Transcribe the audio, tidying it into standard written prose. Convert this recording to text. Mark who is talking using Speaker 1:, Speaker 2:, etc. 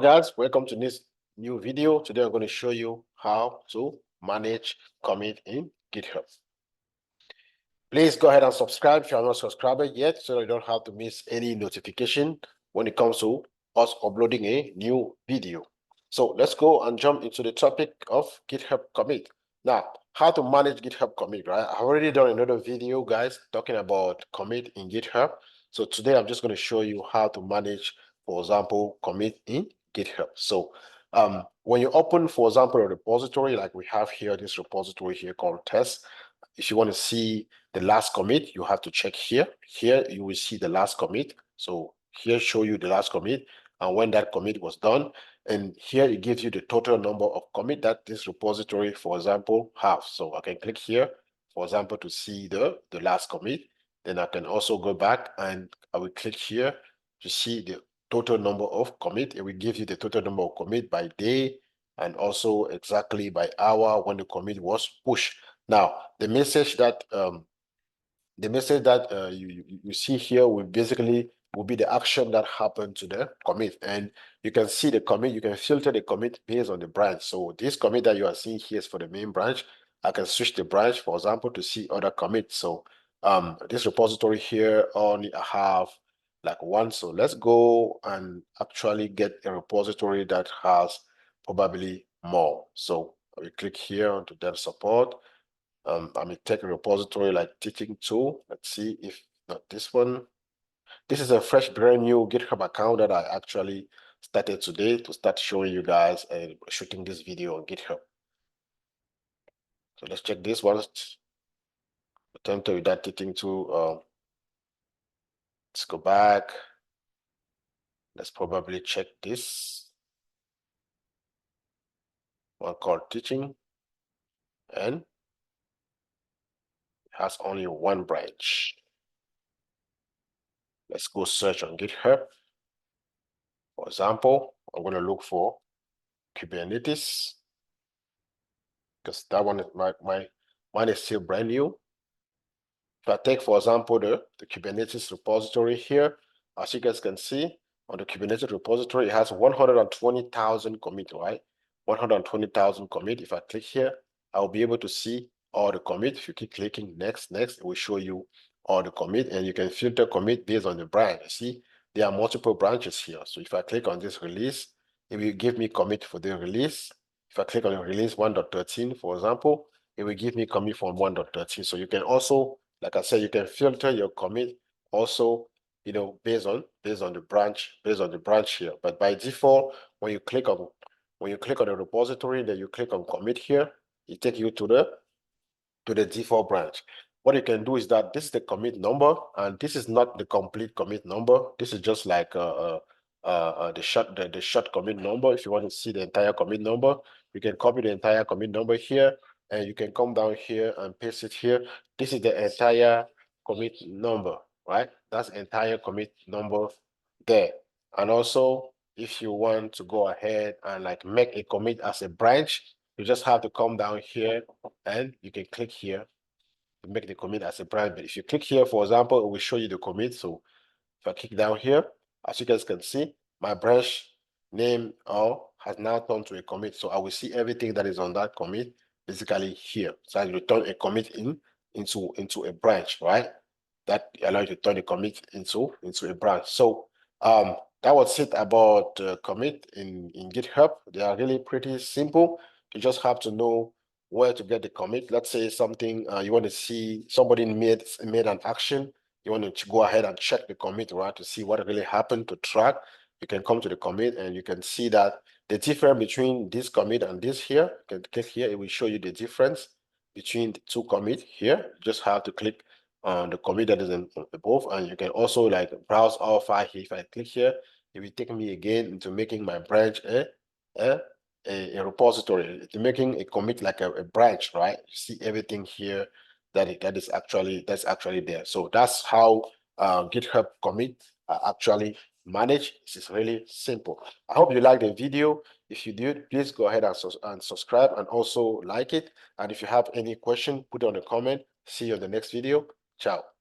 Speaker 1: guys, welcome to this new video. Today I'm going to show you how to manage commit in GitHub. Please go ahead and subscribe if you are not subscribed yet, so you don't have to miss any notification when it comes to us uploading a new video. So let's go and jump into the topic of GitHub commit. Now, how to manage GitHub commit, right? I've already done another video, guys, talking about commit in GitHub. So today I'm just going to show you how to manage, for example, commit in GitHub. So when you open, for example, a repository like we have here, this repository here called test, if you want to see the last commit, you have to check here. Here you will see the last commit. So here show you the last commit and when that commit was done. And here it gives you the total number of commit that this repository, for example, have. So I can click here, for example, to see the last commit. Then I can also go back and I will click here to see the total number of commit. It will give you the total number of commit by day and also exactly by hour when the commit was pushed. Now, the message that you see here will basically be the action that happened to the commit, and you can see the commit. You can filter the commit based on the branch. So this commit that you are seeing here is for the main branch. I can switch the branch, for example, to see other commits. So this repository here only have like one. So let's go and actually get a repository that has probably more. So we click here onto dev support. I may take a repository like teaching tool. Let's see if not this one. This is a fresh, brand new GitHub account that I actually started today to start showing you guys and shooting this video on GitHub. So let's check this one. Attempt with that teaching tool. Let's go back. Let's probably check this one called teaching, and it has only one branch. Let's go search on GitHub. For example, I'm going to look for Kubernetes, because that one is mine is still brand new. If I take, for example, the Kubernetes repository here, as you guys can see on the Kubernetes repository, it has 120,000 commit, right? 120,000 commit. If I click here, I'll be able to see all the commit. If you keep clicking next, it will show you all the commit, and you can filter commit based on the branch. You see, there are multiple branches here. So if I click on this release, it will give me commit for the release. If I click on the release 1.13, for example, it will give me commit from 1.13. So you can also, like I said, you can filter your commit also, you know, based on the branch here. But by default, when you click on the repository, then you click on commit here, it takes you to the default branch. What you can do is that this is the commit number, and this is not the complete commit number. This is just like the short commit number. If you want to see the entire commit number, you can copy the entire commit number here, and you can come down here and paste it here. This is the entire commit number, right? That's the entire commit number there. And also, if you want to go ahead and like make a commit as a branch, you just have to come down here and you can click here to make the commit as a branch. But if you click here, for example, it will show you the commit. So if I click down here, as you guys can see, my branch name has now turned to a commit. So I will see everything that is on that commit basically here. So I return a commit into a branch, right? That allows you to turn the commit into a branch. So that was it about commit in GitHub. They are really pretty simple. You just have to know where to get the commit. Let's say something you want to see somebody made an action. You want to go ahead and check the commit, right, to see what really happened, to track. You can come to the commit and you can see that the difference between this commit and this here. You can click here, it will show you the difference between the two commits here. You just have to click on the commit that is above, and you can also like browse all five here. If I click here, it will take me again into making my branch a repository. It's making a commit like a branch, right? You see everything here that's actually there. So that's how GitHub commit actually managed. This is really simple. I hope you liked the video. If you did, please go ahead and subscribe and also like it. And if you have any question, put it on the comment. See you on the next video. Ciao.